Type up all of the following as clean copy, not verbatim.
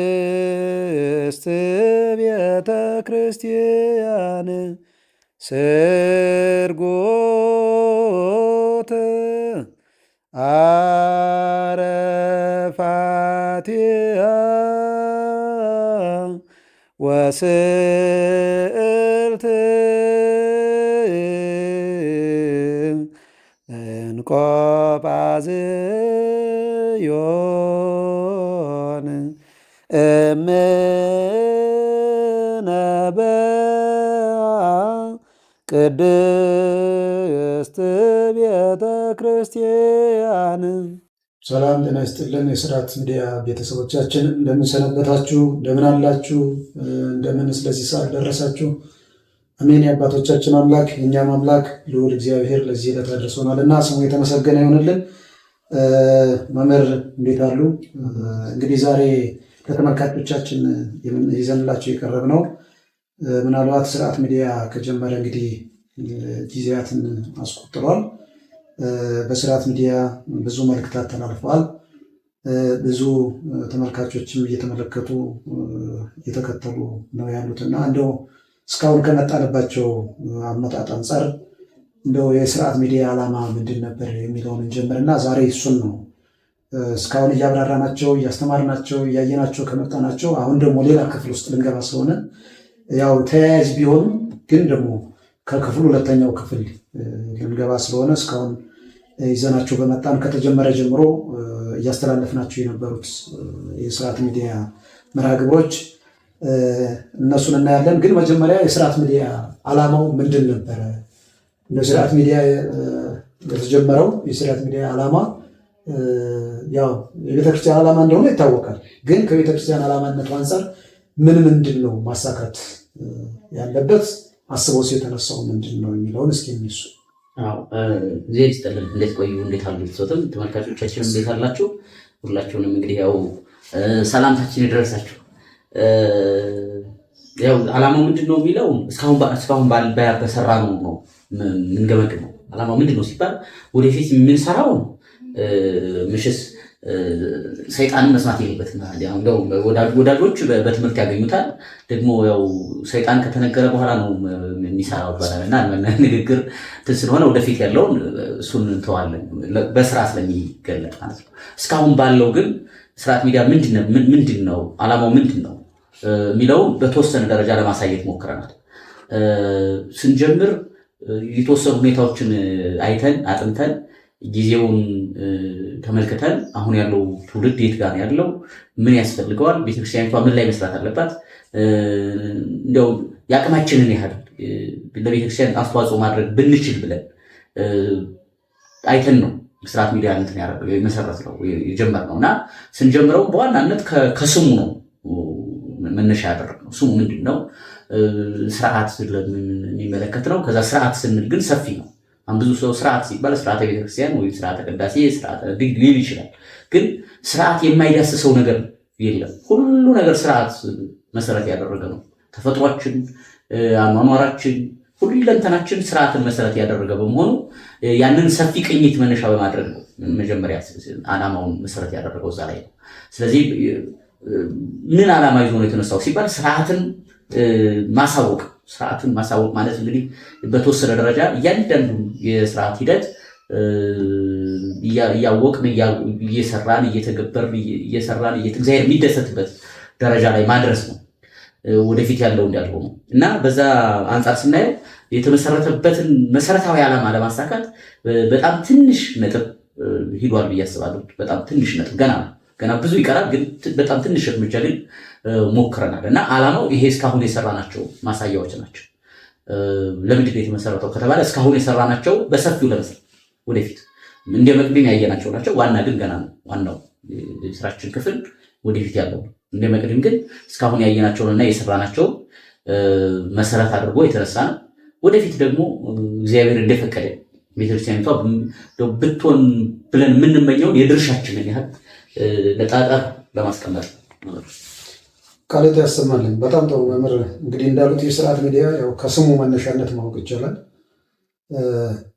ቅድስት ቤተ ክርስቲያን ስርጎት አረፋቲሃ ወስዕርት እንቆጳዝዮን ቅድስት ቤተ ክርስቲያን። ሰላም ጤና ይስጥልን። የስርዓት ሚዲያ ቤተሰቦቻችን እንደምን ሰነበታችሁ? እንደምን አላችሁ? እንደምን ስለዚህ ሰዓት ደረሳችሁ? አሜን። የአባቶቻችን አምላክ የእኛም አምላክ ልዑል እግዚአብሔር ለዚህ ዕለት አድርሶናልና ስሙ የተመሰገነ ይሆንልን። መምህር እንዴት አሉ? እንግዲህ ዛሬ ለተመልካቾቻችን ይዘንላቸው የቀረብነው ምናልባት ስርዓት ሚዲያ ከጀመረ እንግዲህ ጊዜያትን አስቆጥሯል። በስርዓት ሚዲያ ብዙ መልእክታት ተላልፈዋል። ብዙ ተመልካቾችም እየተመለከቱ እየተከተሉ ነው ያሉትና እንደው እስካሁን ከመጣንባቸው አመጣጥ አንጻር እንደው የስርዓት ሚዲያ ዓላማ ምንድን ነበር የሚለውን እንጀምርና ዛሬ እሱን ነው እስካሁን እያብራራናቸው እያስተማርናቸው እያየናቸው ከመጣናቸው አሁን ደግሞ ሌላ ክፍል ውስጥ ልንገባ ስለሆነ ያው ተያያዥ ቢሆንም ግን ደግሞ ከክፍሉ ሁለተኛው ክፍል ልንገባ ስለሆነ እስካሁን ይዘናቸው በመጣን ከተጀመረ ጀምሮ እያስተላለፍናቸው የነበሩት የስርዓት ሚዲያ መርሃ ግብሮች እነሱን እናያለን። ግን መጀመሪያ የስርዓት ሚዲያ ዓላማው ምንድን ነበረ? ስርዓት ሚዲያ የተጀመረው የስርዓት ሚዲያ ዓላማ ያው የቤተክርስቲያን ዓላማ እንደሆነ ይታወቃል። ግን ከቤተክርስቲያን ዓላማነቱ አንጻር ምንድን ነው ማሳካት ያለበት አስበው የተነሳው ምንድን ነው የሚለውን እስኪ እነሱ ጊዜ ይስጥልን። እንዴት ቆዩ? እንዴት አሉ? ሰውተም ተመልካቾቻችን እንዴት አላችሁ? ሁላችሁንም እንግዲህ ያው ሰላምታችን ይደረሳችሁ። ያው ዓላማው ምንድን ነው የሚለው እስካሁን በሰራ ነው የምንገመግመው። ዓላማው ምንድን ነው ሲባል ወደፊት የምንሰራው ምሽስ ሰይጣንን መስማት የለበትም። ወዳጆች በትምህርት ያገኙታል። ደግሞ ያው ሰይጣን ከተነገረ በኋላ ነው የሚሰራው ይባላል እና ንግግር ስለሆነ ወደፊት ያለውን እሱን እንተዋለን፣ በስራ ስለሚገለጥ ማለት ነው። እስካሁን ባለው ግን ስርዓት ሚዲያ ምንድን ነው ዓላማው ምንድን ነው የሚለው በተወሰነ ደረጃ ለማሳየት ሞክረናል። ስንጀምር የተወሰኑ ሁኔታዎችን አይተን አጥንተን ጊዜውን ተመልክተን አሁን ያለው ትውልድ የት ጋር ያለው፣ ምን ያስፈልገዋል፣ ቤተክርስቲያኒቷ ምን ላይ መስራት አለባት፣ እንደው የአቅማችንን ያህል ለቤተክርስቲያን አስተዋጽኦ ማድረግ ብንችል ብለን አይተን ነው ስርዓት ሚዲያ መሰረት ነው የጀመርነው እና ስንጀምረው በዋናነት ከስሙ ነው መነሻ ያደረግነው። ስሙ ምንድን ነው? ስርዓት የሚመለከት ነው። ከዛ ስርዓት ስንል ግን ሰፊ ነው። ብዙ ሰው ስርዓት ሲባል ስርዓተ ቤተክርስቲያን ወይ ስርዓተ ቅዳሴ ስርዓተ ድግ ሊል ይችላል። ግን ስርዓት የማይዳስሰው ነገር የለም። ሁሉ ነገር ስርዓት መሰረት ያደረገ ነው። ተፈጥሯችን፣ አኗኗራችን፣ ሁሉ ለንተናችን ስርዓትን መሰረት ያደረገ በመሆኑ ያንን ሰፊ ቅኝት መነሻ በማድረግ ነው መጀመሪያ ዓላማውን መሰረት ያደረገው እዛ ላይ ነው። ስለዚህ ምን ዓላማ ይዞ ነው የተነሳው ሲባል ስርዓትን ማሳወቅ ማለት እንግዲህ በተወሰነ ደረጃ እያንዳንዱ የስርዓት ሂደት እያወቅን እየሰራን እየተገበርን እየሰራን እግዚአብሔር የሚደሰትበት ደረጃ ላይ ማድረስ ነው ወደፊት ያለው እንዳልሆነ እና በዛ አንጻር ስናየው የተመሰረተበትን መሰረታዊ ዓላማ ለማሳካት በጣም ትንሽ ነጥብ ሂዷል ብዬ አስባለሁ። በጣም ትንሽ ነጥብ ገና ብዙ ይቀራል፣ ግን በጣም ትንሽ እርምጃ ግን ሞክረናል እና ዓላማው ይሄ እስካሁን የሰራናቸው ማሳያዎች ናቸው። ለምንድን ነው የተመሰረተው ከተባለ እስካሁን የሰራናቸው በሰፊው ለመስራት ወደፊት እንደ መቅድም ያየናቸው ናቸው። ዋና ግን ገና ነው። ዋናው የስራችን ክፍል ወደፊት ያለው እንደ መቅድም ግን እስካሁን ያየናቸውንና የሰራናቸው መሰረት አድርጎ የተነሳ ነው። ወደፊት ደግሞ እግዚአብሔር እንደፈቀደ ቤተክርስቲያኒቷ ብትሆን ብለን የምንመኘውን የድርሻችንን ያህል ለጣጣር ለማስቀመጥ ቃልት ያሰማልን። በጣም ጥሩ መምህር። እንግዲህ እንዳሉት የስርዓት ሚዲያ ያው ከስሙ መነሻነት ማወቅ ይቻላል።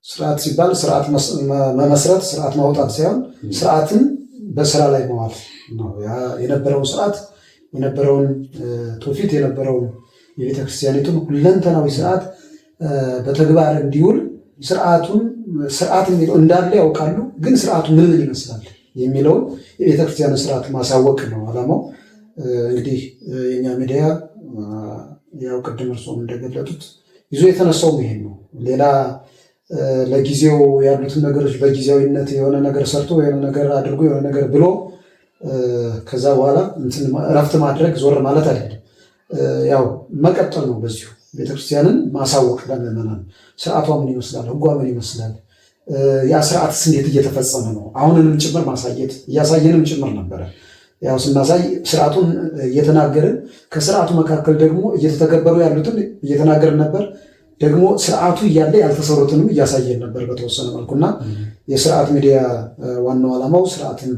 ስርዓት ሲባል ስርዓት መመስረት ስርዓት ማውጣት ሳይሆን ስርዓትን በስራ ላይ መዋል ነው። የነበረውን ስርዓት የነበረውን ትውፊት የነበረውን የቤተክርስቲያኒቱን ሁለንተናዊ ስርዓት በተግባር እንዲውል ስርዓት የሚለው እንዳለ ያውቃሉ፣ ግን ስርዓቱ ምን ይመስላል የሚለውን የቤተክርስቲያን ስርዓት ማሳወቅ ነው ዓላማው። እንግዲህ የኛ ሚዲያ ያው ቅድም እርሶም እንደገለጡት ይዞ የተነሳው ይሄን ነው። ሌላ ለጊዜው ያሉትን ነገሮች በጊዜያዊነት የሆነ ነገር ሰርቶ የሆነ ነገር አድርጎ የሆነ ነገር ብሎ ከዛ በኋላ እረፍት ማድረግ ዞር ማለት አይደለም። ያው መቀጠል ነው። በዚሁ ቤተክርስቲያንን ማሳወቅ ለምዕመናን ስርዓቷ ምን ይመስላል፣ ህጓ ምን ይመስላል፣ ያ ስርዓትስ እንዴት እየተፈጸመ ነው፣ አሁንንም ጭምር ማሳየት እያሳየንም ጭምር ነበረ። ያው ስናሳይ ስርዓቱን እየተናገርን ከስርዓቱ መካከል ደግሞ እየተተገበሩ ያሉትን እየተናገርን ነበር። ደግሞ ስርዓቱ እያለ ያልተሰሩትንም እያሳየን ነበር በተወሰነ መልኩና የስርዓት ሚዲያ ዋናው ዓላማው ስርዓትን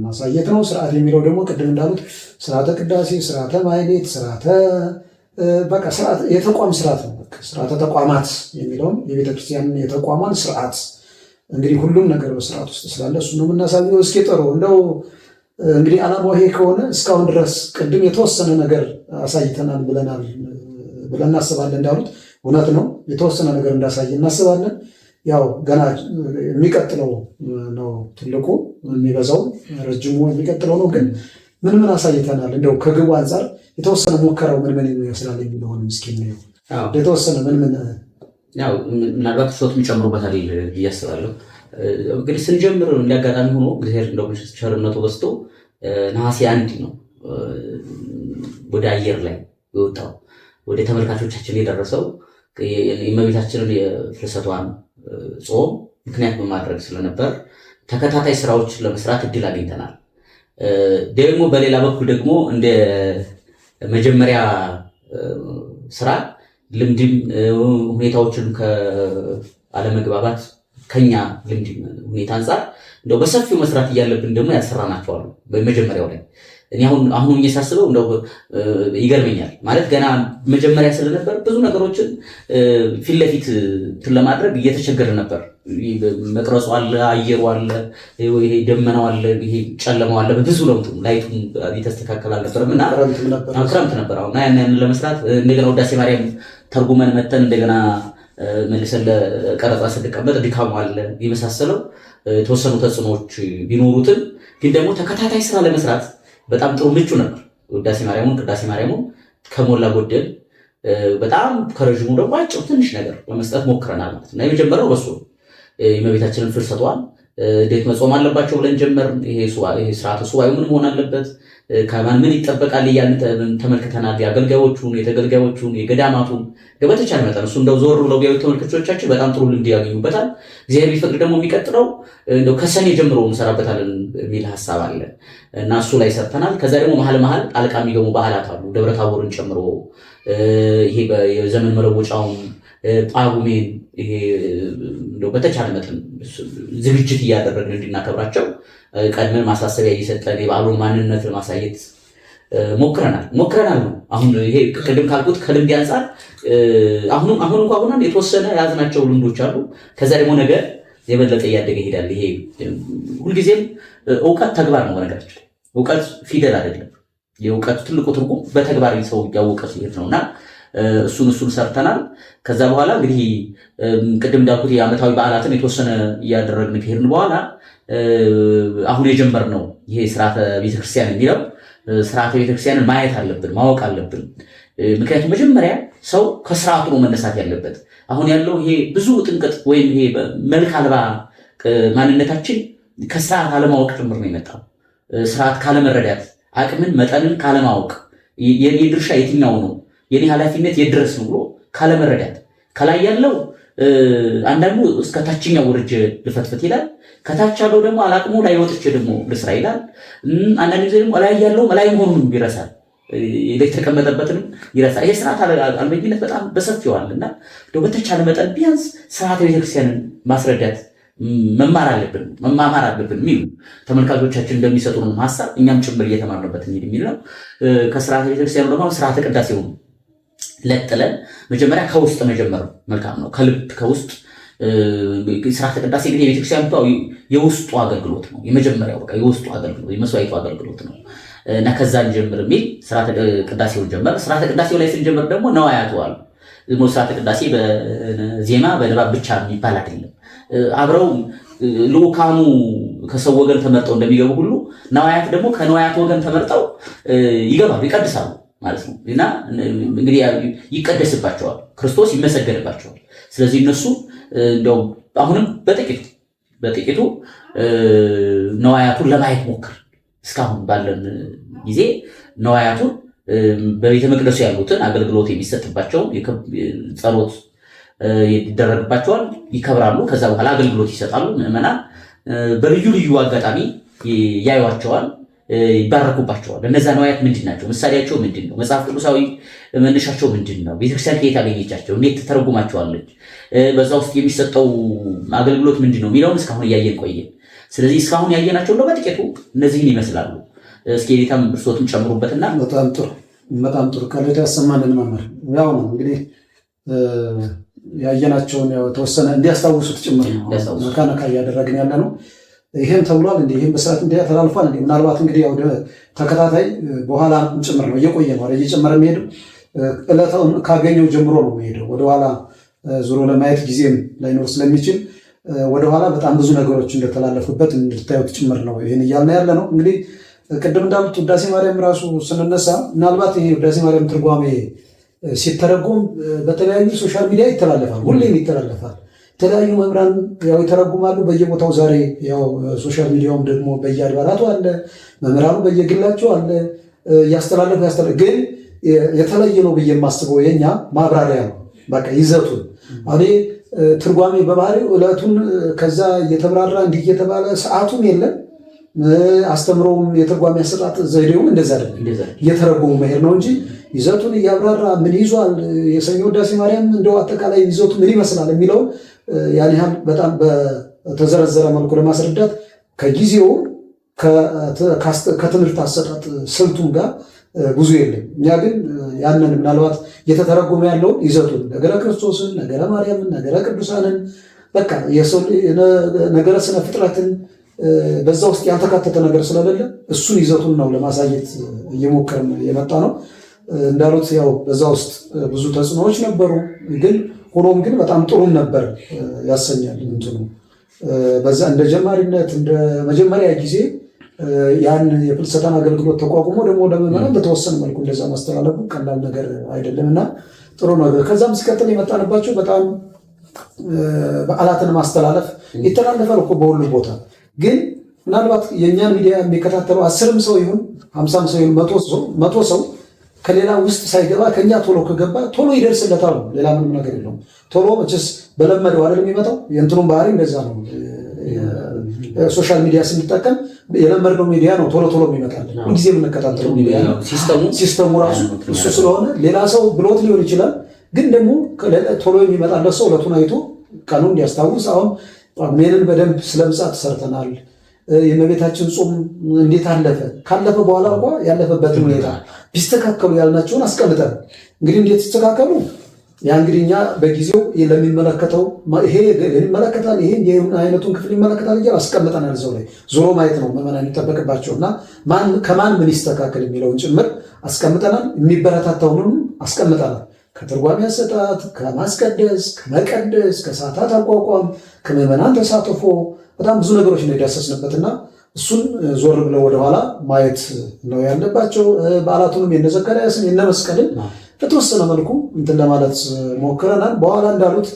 ማሳየት ነው። ስርዓት የሚለው ደግሞ ቅድም እንዳሉት ስርዓተ ቅዳሴ፣ ስርዓተ ማኅሌት፣ ስርዓት የተቋም ስርዓት ነው። ስርዓተ ተቋማት የሚለውን የቤተክርስቲያን የተቋሟን ስርዓት እንግዲህ ሁሉም ነገር በስርዓት ውስጥ ስላለ እሱ ነው የምናሳየው። እስኪ ጥሩ እንደው እንግዲህ ዓላማው ይሄ ከሆነ እስካሁን ድረስ ቅድም የተወሰነ ነገር አሳይተናል ብለን እናስባለን። እንዳሉት እውነት ነው፣ የተወሰነ ነገር እንዳሳየ እናስባለን። ያው ገና የሚቀጥለው ነው ትልቁ የሚበዛው ረጅሙ የሚቀጥለው ነው። ግን ምን አሳይተናል? እንደው ከግቡ አንጻር የተወሰነ ሙከራው ምን ይመስላል የሚለውን ምስኪን ነው የተወሰነ ያው ምናልባት ሾትም ይጨምሩበታል ብዬ አስባለሁ። እንግዲህ ስንጀምር እንዲያጋጣሚ ሆኖ እግዚአብሔር እንደው ቸርነቱ በዝቶ ነሐሴ 1 ነው ወደ አየር ላይ የወጣው ወደ ተመልካቾቻችን የደረሰው የእመቤታችንን የፍልሰቷን ጾም ምክንያት በማድረግ ስለነበር ተከታታይ ስራዎችን ለመስራት እድል አግኝተናል። ደግሞ በሌላ በኩል ደግሞ እንደ መጀመሪያ ስራ ልምድም ሁኔታዎችን ከአለመግባባት ከኛ ልምድ ሁኔታ አንጻር እንደው በሰፊው መስራት እያለብን ደግሞ ያሰራናቸዋል። በመጀመሪያው ላይ እኔ አሁን እየሳስበው እንደው ይገርመኛል። ማለት ገና መጀመሪያ ስለነበር ብዙ ነገሮችን ፊት ለፊት ለማድረግ እየተቸገረ ነበር። መቅረጹ አለ፣ አየሩ አለ፣ ይሄ ደመናው አለ፣ ይሄ ጨለማው አለ። ብዙ ለውጥ ላይቱም የተስተካከለ አልነበረም እና ክረምት ነበር። አሁን ያንን ለመስራት እንደገና ውዳሴ ማርያም ተርጉመን መተን እንደገና መልሰን ለቀረጻ ስንቀመጥ ድካሙ አለ። የመሳሰለው የተወሰኑ ተጽዕኖዎች ቢኖሩትም ግን ደግሞ ተከታታይ ስራ ለመስራት በጣም ጥሩ ምቹ ነበር። ውዳሴ ማርያሙን ቅዳሴ ማርያሙን ከሞላ ጎደል በጣም ከረዥሙ ደግሞ አጭር ትንሽ ነገር ለመስጠት ሞክረናል ማለት ነው። የመጀመሪያው በሱ የእመቤታችንን ፍልሰቷን እንዴት መጾም አለባቸው ብለን ጀመር። ይሄ ስርዓተ ሱባኤው ምን መሆን አለበት፣ ከማን ምን ይጠበቃል እያልን ተመልክተናል። የአገልጋዮቹን፣ የተገልጋዮቹን፣ የገዳማቱን በተቻለ መጠን እሱ እንደው ዞር ብለው ቢያዩት ተመልካቾቻችን በጣም ጥሩ ልምድ ያገኙበታል። እግዚአብሔር ቢፈቅድ ደግሞ የሚቀጥለው እንደው ከሰኔ ጀምሮ እንሰራበታለን የሚል ሀሳብ አለ እና እሱ ላይ ሰርተናል። ከዛ ደግሞ መሀል ጣልቃ የሚገቡ በዓላት አሉ፣ ደብረ ታቦርን ጨምሮ ይሄ የዘመን መለወጫውን ጳጉሜን ይሄ እንደው በተቻለ መጠን ዝግጅት እያደረግን እንድናከብራቸው ቀድመን ማሳሰቢያ እየሰጠን የበዓሉን ማንነት ለማሳየት ሞክረናል ነው። አሁን ይሄ ቅድም ካልኩት ከልምድ አንጻር አሁን እንኳን የተወሰነ የያዝናቸው ልምዶች አሉ። ከዛ ደግሞ ነገ የበለጠ እያደገ ይሄዳል። ይሄ ሁልጊዜም እውቀት ተግባር ነው። በነገራችን እውቀት ፊደል አይደለም። የእውቀት ትልቁ ትርጉም በተግባር ሰው እያወቀ ሲሄድ ነውና እሱን ሰርተናል። ከዛ በኋላ እንግዲህ ቅድም እንዳልኩት የዓመታዊ በዓላትን የተወሰነ እያደረግን ከሄድን በኋላ አሁን የጀመርነው ይሄ ስርዓተ ቤተክርስቲያን የሚለው ስርዓተ ቤተክርስቲያንን ማየት አለብን፣ ማወቅ አለብን። ምክንያቱም መጀመሪያ ሰው ከስርዓቱ ነው መነሳት ያለበት። አሁን ያለው ይሄ ብዙ ጥንቅጥ ወይም ይሄ መልክ አልባ ማንነታችን ከስርዓት አለማወቅ ጭምር ነው የመጣው። ስርዓት ካለመረዳት፣ አቅምን መጠንን ካለማወቅ፣ የኔ ድርሻ የትኛው ነው፣ የኔ ኃላፊነት የድረስ ነው ብሎ ካለመረዳት፣ ከላይ ያለው አንዳንዱ እስከ ታችኛው ወርጄ ልፈትፈት ይላል። ከታች ያለው ደግሞ አላቅሙ ላይ ወጥቼ ደግሞ ልስራ ይላል። አንዳንድ ጊዜ ደግሞ ላይ ያለው ላይ መሆኑን ይረሳል፣ የተቀመጠበትንም ይረሳል። ይሄ ስርዓት አልበኝነት በጣም በሰፊው አለና በተቻለ መጠን ቢያንስ ስርዓተ ቤተክርስቲያንን ማስረዳት መማር አለብን የሚሉ ተመልካቾቻችን እንደሚሰጡን ሀሳብ እኛም ጭምር እየተማርንበት የሚል ነው። ከስርዓተ ቤተክርስቲያኑ ደግሞ ስርዓተ ቅዳሴውን ለጥለን መጀመሪያ ከውስጥ መጀመር መልካም ነው። ከልብ ከውስጥ ስርዓተ ቅዳሴ እንግዲህ የቤተክርስቲያኒቷ የውስጡ አገልግሎት ነው። የመጀመሪያው በቃ የውስጡ አገልግሎት የመስዋዕቱ አገልግሎት ነው እና ከዛን ጀምር የሚል ስርዓተ ቅዳሴውን ጀመር። ስርዓተ ቅዳሴው ላይ ስንጀምር ደግሞ ነዋያቱ አሉ። ስርዓተ ቅዳሴ በዜማ በንባብ ብቻ የሚባል አይደለም። አብረው ልኡካኑ ከሰው ወገን ተመርጠው እንደሚገቡ ሁሉ ነዋያት ደግሞ ከነዋያት ወገን ተመርጠው ይገባሉ፣ ይቀድሳሉ ማለት ነው እና እንግዲህ ይቀደስባቸዋል፣ ክርስቶስ ይመሰገንባቸዋል። ስለዚህ እነሱ እንደው አሁንም በጥቂቱ ነዋያቱን ለማየት ሞክር። እስካሁን ባለን ጊዜ ነዋያቱን በቤተ መቅደሱ ያሉትን አገልግሎት የሚሰጥባቸው ጸሎት ይደረግባቸዋል፣ ይከብራሉ። ከዛ በኋላ አገልግሎት ይሰጣሉ። ምዕመናን በልዩ ልዩ አጋጣሚ ያዩዋቸዋል፣ ይባረኩባቸዋል። እነዛ ነዋያት ምንድን ናቸው? ምሳሌያቸው ምንድን ነው? መጽሐፍ ቅዱሳዊ መነሻቸው ምንድን ነው? ቤተክርስቲያን ከየት ያገኘቻቸው? እንዴት ተተረጉማቸዋለች? በዛ ውስጥ የሚሰጠው አገልግሎት ምንድን ነው የሚለውን እስካሁን እያየን ቆየን። ስለዚህ እስካሁን ያየናቸው ነው በጥቂቱ እነዚህን ይመስላሉ። እስኪ ጌታም እርሶትም ጨምሩበትና። በጣም ጥሩ ቃልት ያሰማንን መምህር። ያው ነው እንግዲህ ያየናቸውን ተወሰነ እንዲያስታውሱት ጭምር ነው ነካ እያደረግን ያለ ነው። ይሄም ተብሏል እንዴ ይሄም በሰዓት እንዲያ ተላልፏል እንዴ ምናልባት እንግዲህ ወደ ተከታታይ በኋላ ጭምር ነው እየቆየ ነው እየጨመረ የሚሄደው። ዕለታውን ካገኘው ጀምሮ ነው የሚሄደው። ወደኋላ ዙሮ ለማየት ጊዜም ላይኖር ስለሚችል ወደኋላ በጣም ብዙ ነገሮች እንደተላለፉበት እንድታዩት ጭምር ነው ይህን እያልን ያለ ነው። እንግዲህ ቅድም እንዳሉት ውዳሴ ማርያም ራሱ ስንነሳ ምናልባት ይሄ ውዳሴ ማርያም ትርጓሜ ሲተረጎም በተለያዩ ሶሻል ሚዲያ ይተላለፋል፣ ሁሌም ይተላለፋል። የተለያዩ መምህራን ያው ይተረጉማሉ በየቦታው። ዛሬ ያው ሶሻል ሚዲያውም ደግሞ በየአድባራቱ አለ፣ መምህራኑ በየግላቸው አለ እያስተላለፉ ግን የተለየ ነው ብዬ የማስበው የኛ ማብራሪያ ነው። በቃ ይዘቱን አሁን ትርጓሜ በባህሪው ዕለቱን ከዛ እየተብራራ እንዲህ እየተባለ ሰዓቱም የለም አስተምሮም የትርጓሜ አሰጣጥ ዘዴውም እንደዛ አይደለም። እየተረጎሙ መሄድ ነው እንጂ ይዘቱን እያብራራ ምን ይዟል የሰኞ ውዳሴ ማርያም እንደው አጠቃላይ ይዘቱ ምን ይመስላል የሚለውን ያን ያህል በጣም በተዘረዘረ መልኩ ለማስረዳት ከጊዜው ከትምህርት አሰጣጥ ስልቱም ጋር ብዙ የለም። እኛ ግን ያንን ምናልባት እየተተረጎመ ያለውን ይዘቱን ነገረ ክርስቶስን፣ ነገረ ማርያምን፣ ነገረ ቅዱሳንን በቃ ነገረ ስነ ፍጥረትን በዛ ውስጥ ያልተካተተ ነገር ስለሌለ እሱን ይዘቱን ነው ለማሳየት እየሞከርን የመጣ ነው። እንዳሉት ያው በዛ ውስጥ ብዙ ተጽዕኖዎች ነበሩ። ግን ሆኖም ግን በጣም ጥሩም ነበር ያሰኛል። እንትኑ በዛ እንደ ጀማሪነት እንደ መጀመሪያ ጊዜ ያን የፍልሰታን አገልግሎት ተቋቁሞ ደግሞ ለምዕመናን በተወሰነ መልኩ እንደዛ ማስተላለፉ ቀላል ነገር አይደለም እና ጥሩ ነገር። ከዛም ሲቀጥል የመጣንባቸው በጣም በዓላትን ማስተላለፍ ይተላለፋል እኮ በሁሉ ቦታ። ግን ምናልባት የእኛን ሚዲያ የሚከታተሉ 10 ሰው ይሁን 50 ሰው ይሁን 100 ሰው ከሌላ ውስጥ ሳይገባ ከኛ ቶሎ ከገባ ቶሎ ይደርስለታል። ሌላ ምንም ነገር የለውም። ቶሎ መቼስ በለመደው አይደል የሚመጣው። የእንትኑም ባህሪ እንደዛ ነው። ሶሻል ሚዲያ ስንጠቀም የለመድነው ሚዲያ ነው ቶሎ የሚመጣል። ሁልጊዜ የምንከታተለው ሚዲያ ነው። ሲስተሙ ራሱ እሱ ስለሆነ ሌላ ሰው ብሎት ሊሆን ይችላል። ግን ደግሞ ቶሎ የሚመጣለት ሰው ዕለቱን አይቶ ቀኑን እንዲያስታውስ። አሁን ጳጉሜንን በደንብ ስለ ምጽአት ሰርተናል። የእመቤታችን ጾም እንዴት አለፈ፣ ካለፈ በኋላ እንኳ ያለፈበትን ሁኔታ ቢስተካከሉ ያልናቸውን አስቀምጠን እንግዲህ እንዴት ይስተካከሉ ያ እንግዲህ እኛ በጊዜው ለሚመለከተው ይሄ ይመለከታል ይሄ አይነቱን ክፍል ይመለከታል እያል አስቀምጠናል። እዛው ላይ ዞሮ ማየት ነው መመና የሚጠበቅባቸውና ከማን ምን ይስተካከል የሚለውን ጭምር አስቀምጠናል። የሚበረታታውንም አስቀምጠናል። ከትርጓሜ አሰጣጥ፣ ከማስቀደስ፣ ከመቀደስ፣ ከሰዓታት አቋቋም፣ ከምዕመናን ተሳትፎ በጣም ብዙ ነገሮች ነው የዳሰስንበትና እሱን ዞር ብለው ወደኋላ ማየት ነው ያለባቸው። በዓላቱንም የነ ዘካርያስን የነ መስቀልን በተወሰነ መልኩ እንትን ለማለት ሞክረናል። በኋላ እንዳሉት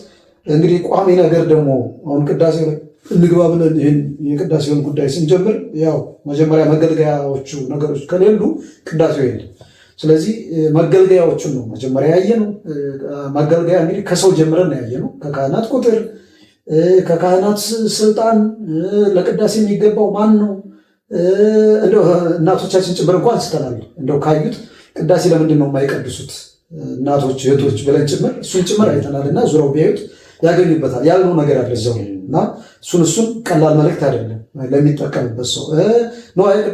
እንግዲህ ቋሚ ነገር ደግሞ አሁን ቅዳሴው እንግባ ብለን ይህን የቅዳሴውን ጉዳይ ስንጀምር ያው መጀመሪያ መገልገያዎቹ ነገሮች ከሌሉ ቅዳሴው የለም። ስለዚህ መገልገያዎቹን ነው መጀመሪያ ያየነው። መገልገያ እንግዲህ ከሰው ጀምረን ያየነው ከካህናት ቁጥር፣ ከካህናት ስልጣን፣ ለቅዳሴ የሚገባው ማን ነው። እንደው እናቶቻችን ጭምር እንኳን አንስተናል። እንደው ካዩት ቅዳሴ ለምንድን ነው የማይቀድሱት እናቶች እህቶች ብለን ጭምር እሱን ጭምር አይተናል። እና ዙረው ቢያዩት ያገኙበታል ያልነው ነገር አለ እዛው እና እሱን ቀላል መልእክት አይደለም ለሚጠቀምበት ሰው።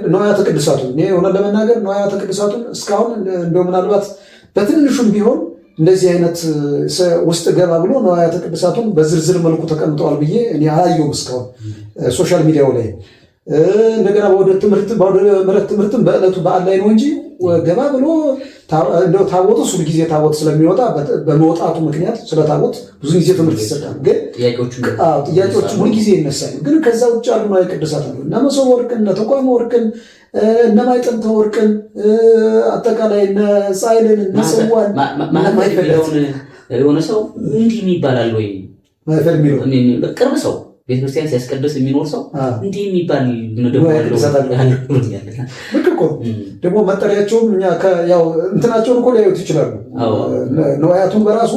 ነዋያተ ቅድሳቱን እኔ ሆነ ለመናገር ነዋያተ ቅድሳቱን እስካሁን እንደው ምናልባት በትንሹም ቢሆን እንደዚህ አይነት ውስጥ ገባ ብሎ ንዋያተ ቅድሳቱን በዝርዝር መልኩ ተቀምጠዋል ብዬ እኔ አላየሁም እስካሁን ሶሻል ሚዲያው ላይ። እንደገና ወደ ምሕረት ትምህርትም በዕለቱ በዓል ላይ ነው እንጂ ገባ ብሎ እንደው ታቦቱ ሁሉ ጊዜ ታቦት ስለሚወጣ በመውጣቱ ምክንያት ስለ ታቦት ብዙ ጊዜ ትምህርት ይሰጣል። ግን ጥያቄዎች ሁሉ ጊዜ ይነሳሉ። ግን ከዛ ውጭ ያሉ ንዋየ ቅድሳት አሉ። እነ መሶበ ወርቅን፣ እነ ተቋመ ወርቅን፣ እነ ማዕጠንተ ወርቅን፣ አጠቃላይ እነ ጻይልን፣ እነ ጽዋን የሆነ ሰው እንዲህ ይባላል ወይ ማይፈል የሚለው ቅርብ ሰው ቤተክርስቲያን ሲያስቀድስ የሚኖር ሰው እንዲህ የሚባል ደግሞ መጠሪያቸውም እኛ ያው እንትናቸውን እኮ ሊያዩት ይችላሉ። ንዋያቱን በራሱ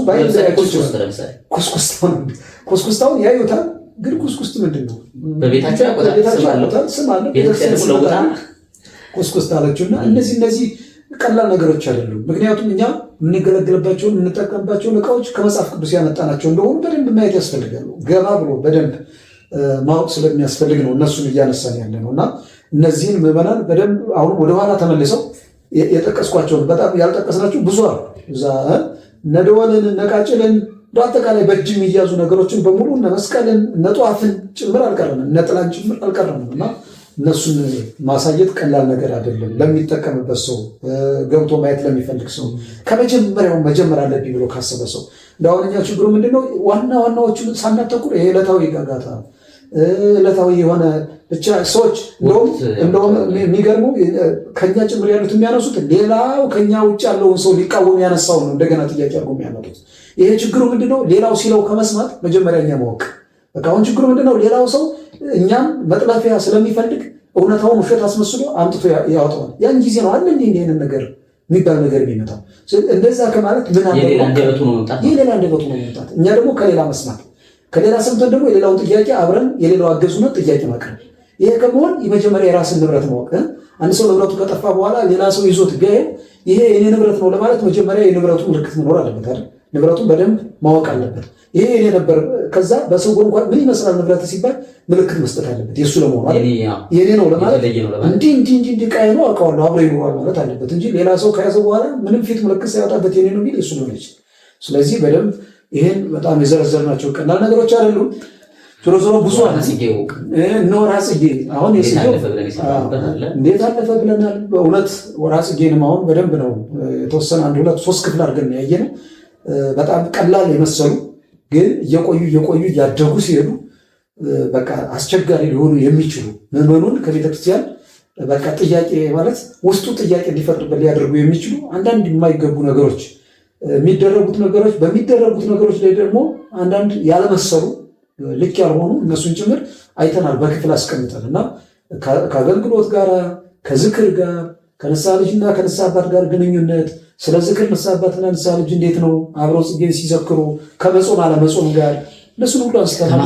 ኩስኩስታውን ያዩታል። ግን ኩስኩስት ምንድን ነው? በቤታቸው ያቆጣል ስም አለ ኩስኩስት አለችውና እነዚህ ቀላል ነገሮች አይደሉም። ምክንያቱም እኛ የምንገለገልባቸውን የምንጠቀምባቸውን እቃዎች ከመጽሐፍ ቅዱስ ያመጣናቸው እንደሆኑ በደንብ ማየት ያስፈልጋሉ። ገባ ብሎ በደንብ ማወቅ ስለሚያስፈልግ ነው እነሱን እያነሳን ያለ ነው። እና እነዚህን ምዕመናን በደንብ አሁን ወደኋላ ተመልሰው የጠቀስኳቸውን በጣም ያልጠቀስናቸው ብዙ አሉ። እዛ እነ ደወልን እነ ቃጭልን በአጠቃላይ በእጅ የሚያዙ ነገሮችን በሙሉ እነ መስቀልን እነ ጧፍን ጭምር አልቀረንም፣ እነ ጥላን ጭምር አልቀረንም። እና እነሱን ማሳየት ቀላል ነገር አይደለም። ለሚጠቀምበት ሰው ገብቶ ማየት ለሚፈልግ ሰው ከመጀመሪያው መጀመር አለብኝ ብሎ ካሰበ ሰው እንዳሁን እኛ ችግሩ ምንድነው? ዋና ዋናዎቹን ሳናተኩር ይሄ ዕለታዊ ጋጋታ ዕለታዊ የሆነ ብቻ ሰዎች እንደውም የሚገርመው ከኛ ጭምር ያሉት የሚያነሱት ሌላው ከኛ ውጭ ያለውን ሰው ሊቃወም ያነሳው ነው እንደገና ጥያቄ አድርጎ የሚያመጡት። ይሄ ችግሩ ምንድነው? ሌላው ሲለው ከመስማት መጀመሪያ እኛ ማወቅ። በቃ አሁን ችግሩ ምንድነው? ሌላው ሰው እኛም መጥላፊያ ስለሚፈልግ እውነታውን ውሸት አስመስሎ አምጥቶ ያወጣዋል። ያን ጊዜ ነው አለ እንዲህ አይነት ነገር የሚባል ነገር የሚመጣው። እንደዛ ከማለት ምን አለ የሌላ አንደበቱ ነው መምጣት። እኛ ደግሞ ከሌላ መስማት፣ ከሌላ ሰምተን ደግሞ የሌላውን ጥያቄ አብረን የሌላው አገዙነት ጥያቄ ማቅረብ። ይሄ ከመሆን የመጀመሪያ የራስን ንብረት ማወቅ። አንድ ሰው ንብረቱ ከጠፋ በኋላ ሌላ ሰው ይዞት ቢያየው ይሄ የኔ ንብረት ነው ለማለት መጀመሪያ የንብረቱ ምልክት መኖር አለበት አይደል? ንብረቱን በደንብ ማወቅ አለበት። ይሄ የኔ ነበር። ከዛ በሰው እንኳን ምን ይመስላል ንብረት ሲባል ምልክት መስጠት አለበት። የሱ ለመሆኑ የኔ ነው ለማለት እንዲህ ቃይ ነው አውቀዋለሁ አብሮ ይኖራል ማለት አለበት እንጂ ሌላ ሰው ከያዘ በኋላ ምንም ፊት ምልክት ሳያወጣበት የኔ ነው ቢል የሱ ነው ልጅ። ስለዚህ በደንብ ይሄን በጣም የዘረዘርናቸው ቀላል ነገሮች አይደሉም። ዞሮ ዞሮ ብዙ እነ ወርሃ ጽጌ አሁን እንዴት አለፈ ብለናል። በእውነት ወርሃ ጽጌንም አሁን በደንብ ነው የተወሰነ 1 2 3 ክፍል አድርገን ያየነው። በጣም ቀላል የመሰሉ ግን እየቆዩ እያደጉ ሲሄዱ በቃ አስቸጋሪ ሊሆኑ የሚችሉ ምዕመኑን ከቤተክርስቲያን በቃ ጥያቄ ማለት ውስጡ ጥያቄ እንዲፈጥርበት ሊያደርጉ የሚችሉ አንዳንድ የማይገቡ ነገሮች በሚደረጉት ነገሮች ላይ ደግሞ አንዳንድ ያለመሰሉ ልክ ያልሆኑ እነሱን ጭምር አይተናል በክፍል አስቀምጠን እና ከአገልግሎት ጋር ከዝክር ጋር ከንስሐ ልጅና ከንስሐ አባት ጋር ግንኙነት ስለ ዝክር ንስሐ አባትና ንስሐ ልጅ እንዴት ነው አብረው ጽጌን ሲዘክሩ ከመጾም አለመጾም ጋር እነሱን ሁሉ አንስተናል።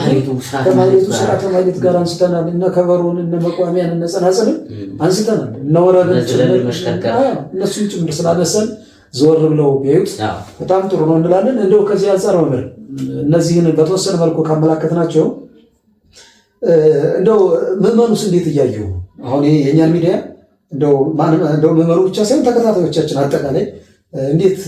ከማህሌቱ ስርዓተ ማህሌት ጋር አንስተናል። እነ ከበሮን እነ መቋሚያን እነ ጸናጽልን አንስተናል። እነ ወረብን እነሱን ጭምር ስላነሳን ዘወር ብለው ቢያዩት በጣም ጥሩ ነው እንላለን። እንደው ከዚህ አንጻር መምህር እነዚህን በተወሰነ መልኩ ካመላከትናቸው እንደው ምዕመኑስ እንዴት እያዩ አሁን ይሄ የእኛን ሚዲያ እንደው ምዕመኑ ብቻ ሳይሆን ተከታታዮቻችን አጠቃላይ እንዴት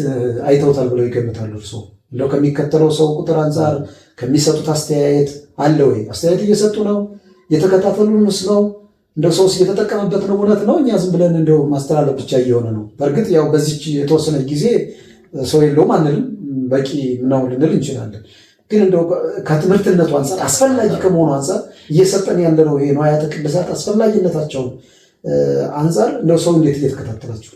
አይተውታል ብለው ይገምታሉ? እርስዎ እንደው ከሚከተለው ሰው ቁጥር አንጻር ከሚሰጡት አስተያየት አለ ወይ? አስተያየት እየሰጡ ነው? የተከታተሉንስ ነው? እንደው ሰውስ እየተጠቀመበት ነው? እውነት ነው? እኛ ዝም ብለን እንደው ማስተላለፍ ብቻ እየሆነ ነው? በእርግጥ ያው በዚች የተወሰነ ጊዜ ሰው የለውም አንልም፣ በቂ ነው ልንል እንችላለን። ግን እንደው ከትምህርትነቱ አንጻር አስፈላጊ ከመሆኑ አንጻር እየሰጠን ያለነው ይሄ ንዋያተ ቅድሳት አስፈላጊነታቸውን አንጻር እንደው ሰው እንዴት እየተከታተላችሁ